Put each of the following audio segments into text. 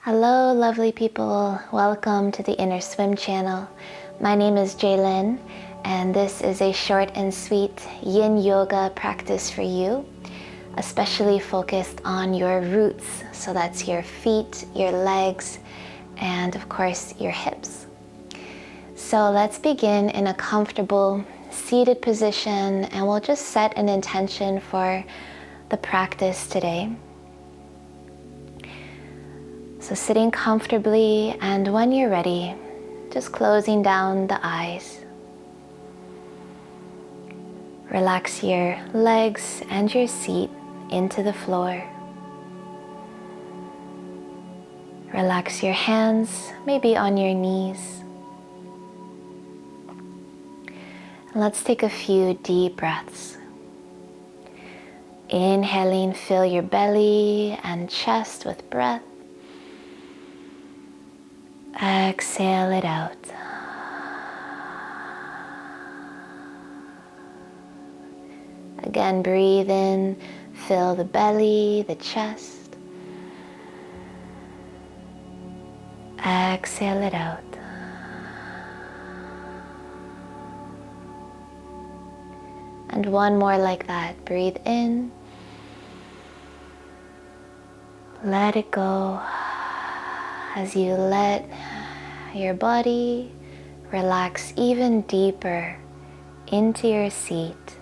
Hello lovely people, welcome to the Inner Swim channel. My name is Jaylyn and this is a short and sweet yin yoga practice for you, especially focused on your roots. So that's your feet, your legs, and of course your hips. So let's begin in a comfortable seated position and we'll just set an intention for the practice today. So sitting comfortably, and when you're ready, just closing down the eyes. Relax your legs and your seat into the floor. Relax your hands, maybe on your knees. And let's take a few deep breaths. Inhaling, fill your belly and chest with breath. Exhale it out. Again, breathe in, fill the belly, the chest. Exhale it out. And one more like that. Breathe in. Let it go as you let your body relax even deeper into your seat,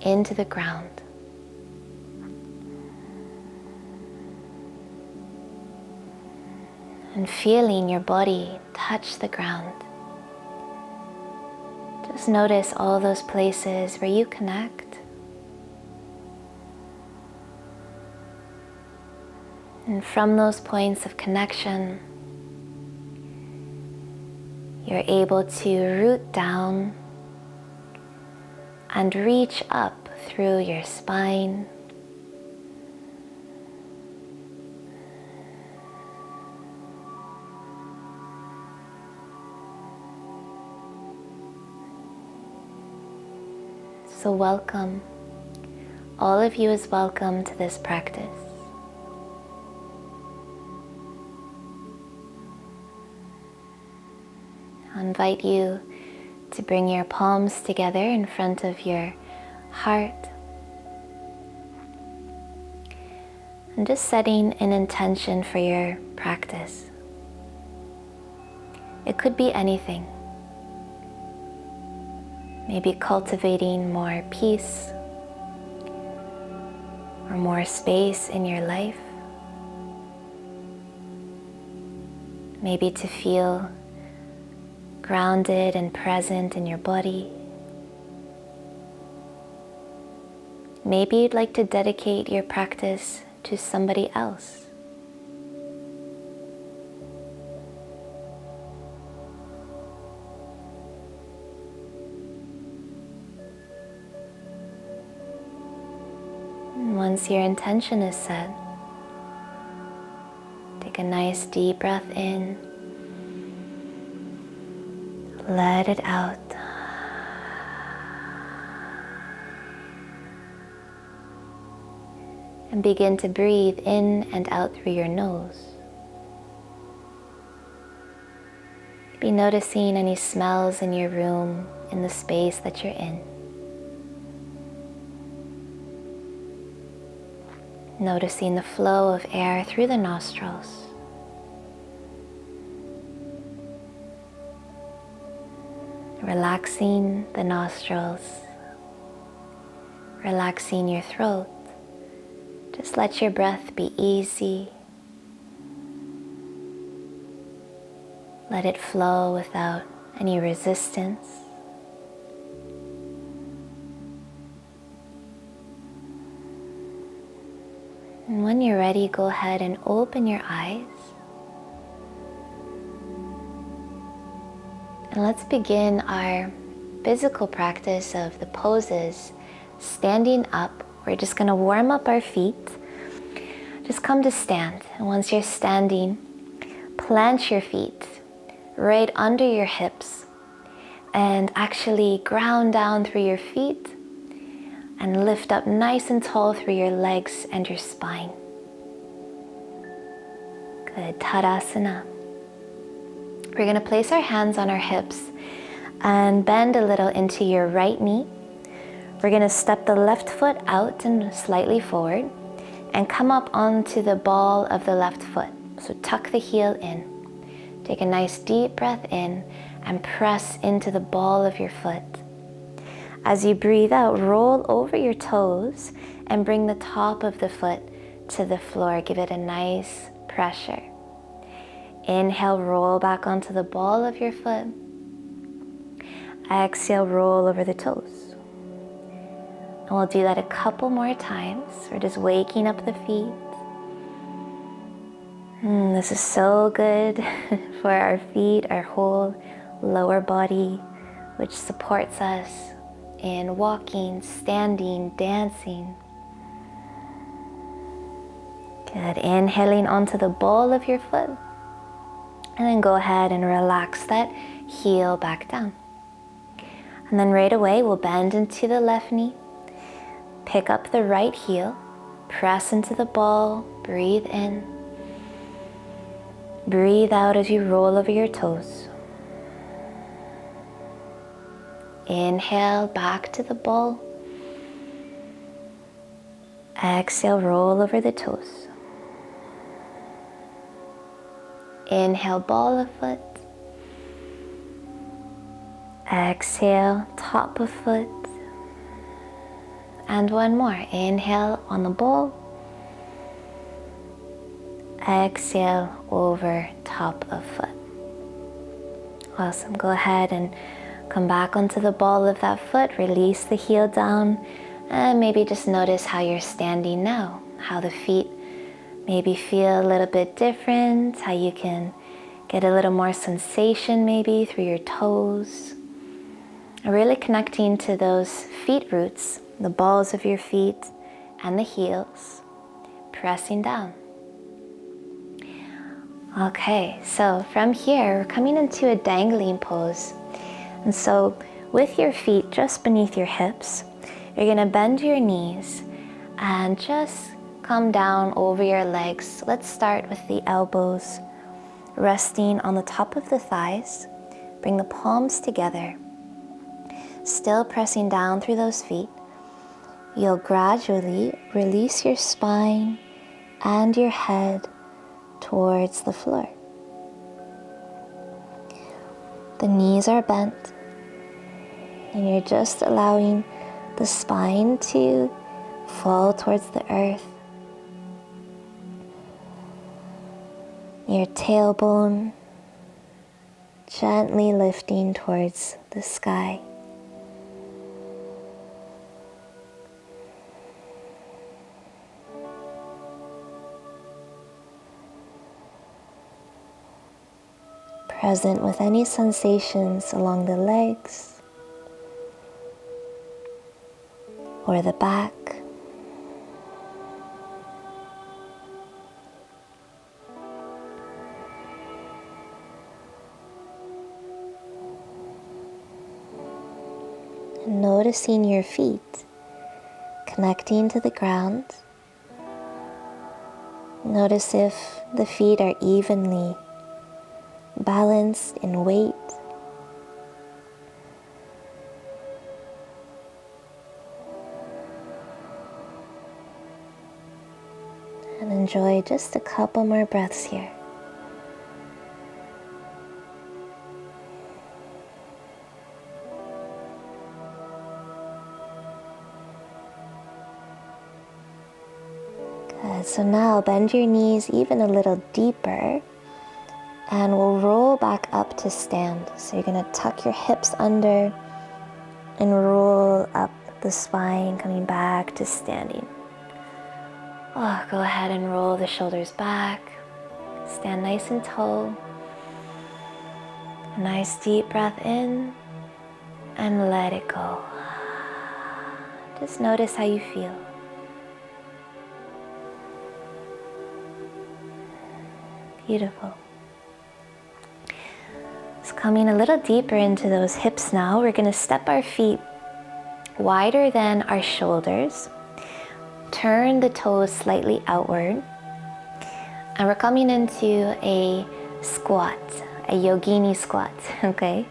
into the ground. And feeling your body touch the ground. Just notice all those places where you connect. And from those points of connection, you're able to root down and reach up through your spine. So welcome. All of you is welcome to this practice. I invite you to bring your palms together in front of your heart. And just setting an intention for your practice. It could be anything. Maybe cultivating more peace or more space in your life. Maybe to feel grounded and present in your body. Maybe you'd like to dedicate your practice to somebody else. And once your intention is set, take a nice deep breath in. Let it out. And begin to breathe in and out through your nose. Be noticing any smells in your room, in the space that you're in. Noticing the flow of air through the nostrils. Relaxing the nostrils, relaxing your throat. Just let your breath be easy. Let it flow without any resistance. And when you're ready, go ahead and open your eyes. And let's begin our physical practice of the poses. Standing up, we're just going to warm up our feet. Just come to stand. And once you're standing, plant your feet right under your hips and actually ground down through your feet and lift up nice and tall through your legs and your spine. Good, Tadasana. We're going to place our hands on our hips and bend a little into your right knee. We're going to step the left foot out and slightly forward and come up onto the ball of the left foot. So tuck the heel in. Take a nice deep breath in and press into the ball of your foot. As you breathe out, roll over your toes and bring the top of the foot to the floor. Give it a nice pressure. Inhale, roll back onto the ball of your foot. Exhale, roll over the toes. And we'll do that a couple more times. We're just waking up the feet. This is so good for our feet, our whole lower body, which supports us in walking, standing, dancing. Good. Inhaling onto the ball of your foot. And then go ahead and relax that heel back down. And then right away, we'll bend into the left knee. Pick up the right heel. Press into the ball. Breathe in. Breathe out as you roll over your toes. Inhale, back to the ball. Exhale, roll over the toes. Inhale, ball of foot. Exhale, top of foot. And one more. Inhale on the ball. Exhale over top of foot. Awesome. Go ahead and come back onto the ball of that foot. Release the heel down. And maybe just notice how you're standing now. How the feet maybe feel a little bit different. How you can get a little more sensation maybe through your toes. Really connecting to those feet roots, the balls of your feet and the heels. Pressing down. Okay, so from here, we're coming into a dangling pose. And so with your feet just beneath your hips, you're gonna bend your knees and just come down over your legs. Let's start with the elbows resting on the top of the thighs. Bring the palms together, still pressing down through those feet. You'll gradually release your spine and your head towards the floor. The knees are bent, and you're just allowing the spine to fall towards the earth. Your tailbone gently lifting towards the sky. Present with any sensations along the legs or the back. And noticing your feet connecting to the ground. Notice if the feet are evenly balanced in weight. And enjoy just a couple more breaths here. Good. So now bend your knees even a little deeper. And we'll roll back up to stand. So you're gonna tuck your hips under and roll up the spine, coming back to standing. Oh, go ahead and roll the shoulders back. Stand nice and tall. Nice deep breath in and let it go. Just notice how you feel. Beautiful. So coming a little deeper into those hips now, we're going to step our feet wider than our shoulders. Turn the toes slightly outward. And we're coming into a squat, a yogini squat, okay?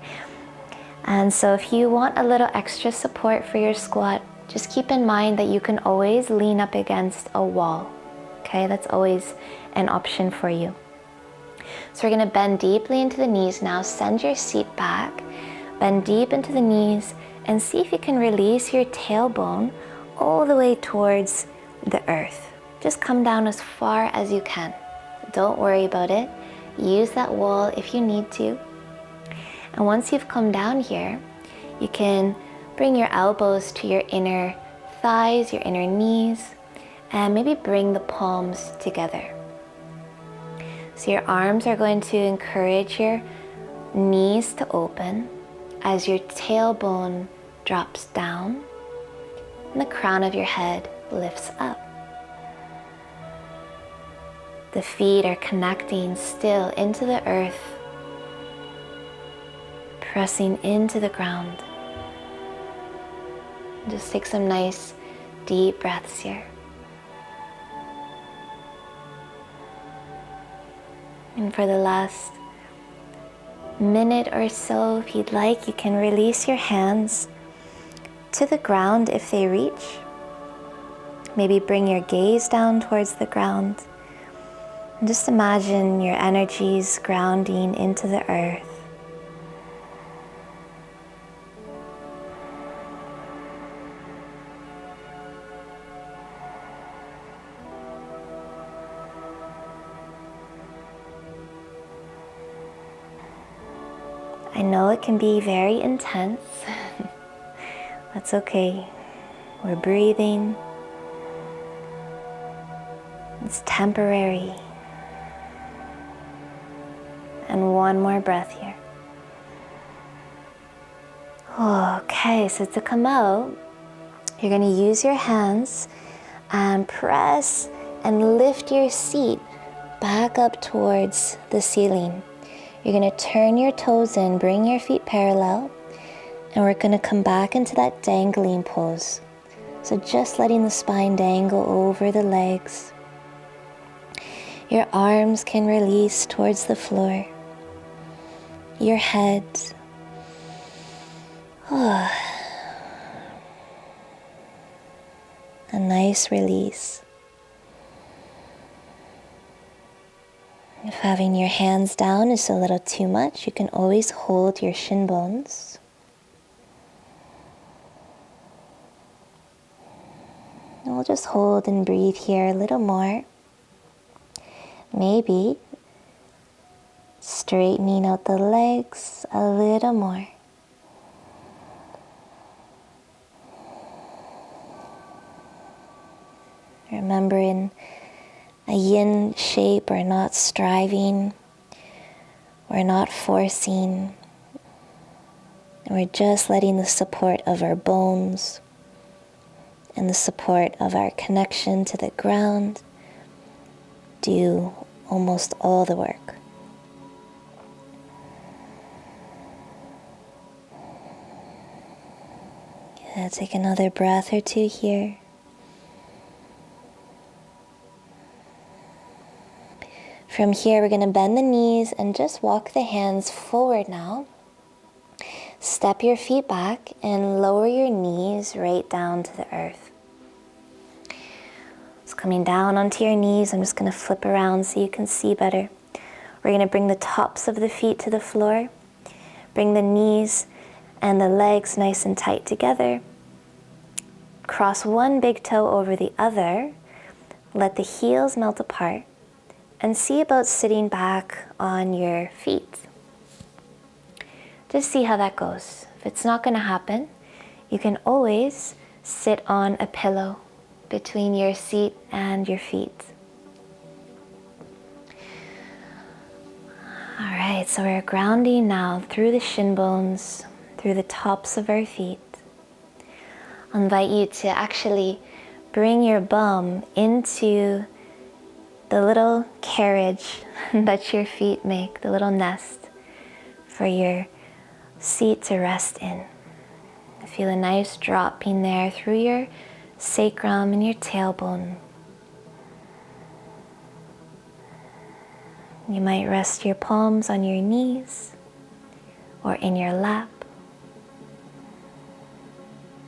And so if you want a little extra support for your squat, just keep in mind that you can always lean up against a wall, okay? That's always an option for you. So we're gonna bend deeply into the knees now. Send your seat back, bend deep into the knees, and see if you can release your tailbone all the way towards the earth. Just come down as far as you can. Don't worry about it. Use that wall if you need to. And once you've come down here, you can bring your elbows to your inner thighs, your inner knees, and maybe bring the palms together. So your arms are going to encourage your knees to open as your tailbone drops down and the crown of your head lifts up. The feet are connecting still into the earth, pressing into the ground. Just take some nice deep breaths here. And for the last minute or so, if you'd like, you can release your hands to the ground if they reach. Maybe bring your gaze down towards the ground. And just imagine your energies grounding into the earth. I know it can be very intense. That's okay. We're breathing. It's temporary. And one more breath here. Okay, so to come out, you're going to use your hands and press and lift your seat back up towards the ceiling. You're going to turn your toes in, bring your feet parallel, and we're going to come back into that dangling pose. So just letting the spine dangle over the legs. Your arms can release towards the floor. Your head. A nice release. If having your hands down is a little too much, you can always hold your shin bones. And we'll just hold and breathe here a little more. Maybe straightening out the legs a little more. Remember, in a yin shape, we're not striving, we're not forcing, we're just letting the support of our bones and the support of our connection to the ground do almost all the work. Yeah, take another breath or two here. From here, we're going to bend the knees and just walk the hands forward now. Step your feet back and lower your knees right down to the earth. So coming down onto your knees, I'm just going to flip around so you can see better. We're going to bring the tops of the feet to the floor. Bring the knees and the legs nice and tight together. Cross one big toe over the other. Let the heels melt apart. And see about sitting back on your feet. Just see how that goes. If it's not going to happen, you can always sit on a pillow between your seat and your feet. All right, so we're grounding now through the shin bones, through the tops of our feet. I'll invite you to actually bring your bum into the little carriage that your feet make, the little nest for your seat to rest in. Feel a nice dropping there through your sacrum and your tailbone. You might rest your palms on your knees or in your lap.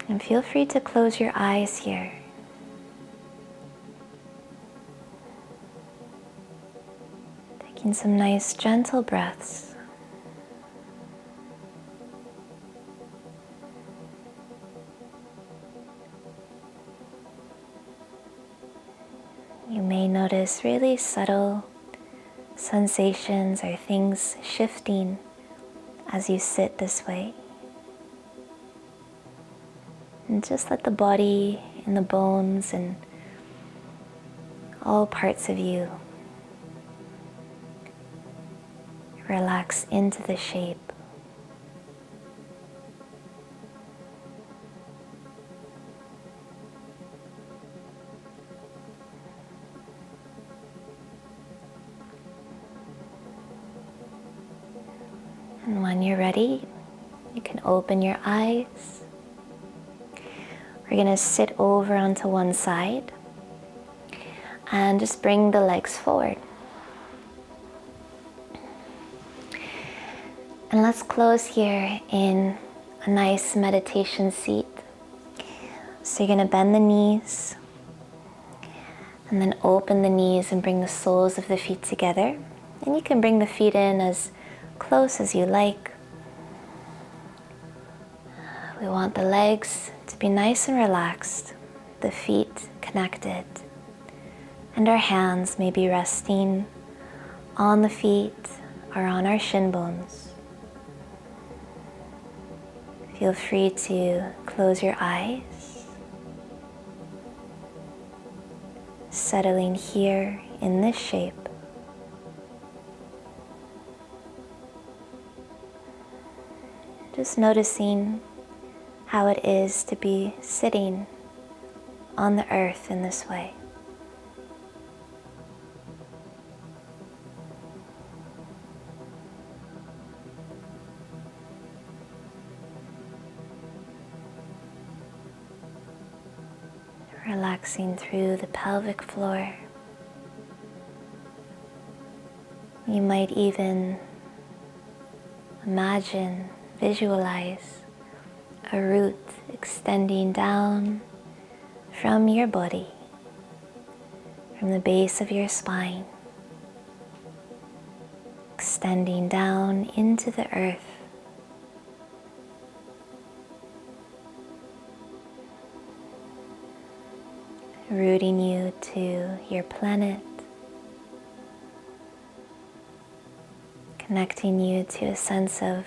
And feel free to close your eyes here. Taking some nice gentle breaths. You may notice really subtle sensations or things shifting as you sit this way. And just let the body and the bones and all parts of you relax into the shape. And when you're ready, you can open your eyes. We're going to sit over onto one side and just bring the legs forward. And let's close here in a nice meditation seat. So you're going to bend the knees and then open the knees and bring the soles of the feet together. And you can bring the feet in as close as you like. We want the legs to be nice and relaxed, the feet connected, and our hands may be resting on the feet or on our shin bones. Feel free to close your eyes, settling here in this shape. Just noticing how it is to be sitting on the earth in this way. Relaxing through the pelvic floor. You might even imagine, visualize a root extending down from your body, from the base of your spine, extending down into the earth. Rooting you to your planet, connecting you to a sense of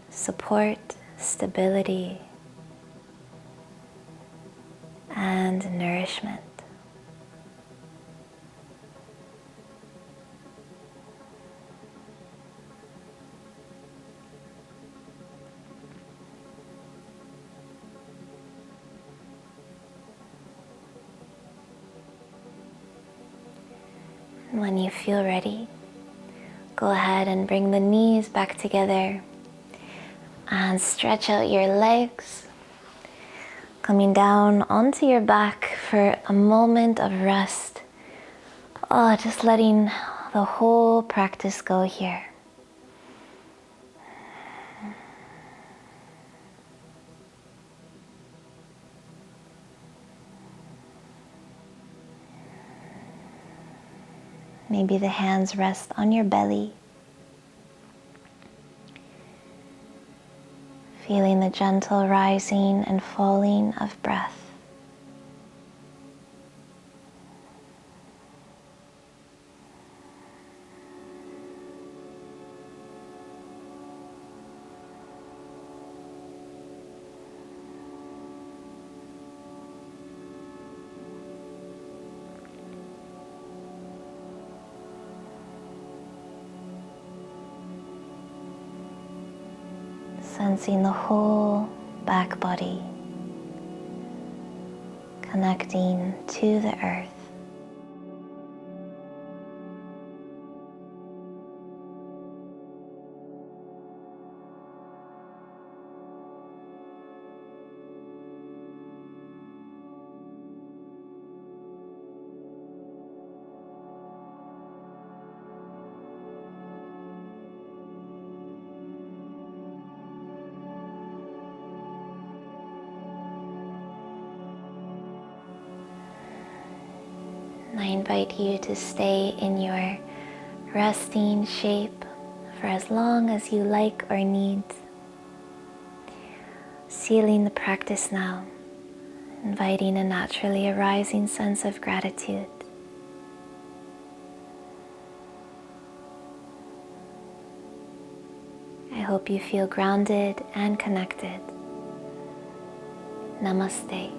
support, stability, and nourishment. And when you feel ready, go ahead and bring the knees back together and stretch out your legs, coming down onto your back for a moment of rest. Just letting the whole practice go here. Maybe the hands rest on your belly. Feeling the gentle rising and falling of breath. Sensing the whole back body connecting to the earth. I invite you to stay in your resting shape for as long as you like or need. Sealing the practice now, inviting a naturally arising sense of gratitude. I hope you feel grounded and connected. Namaste.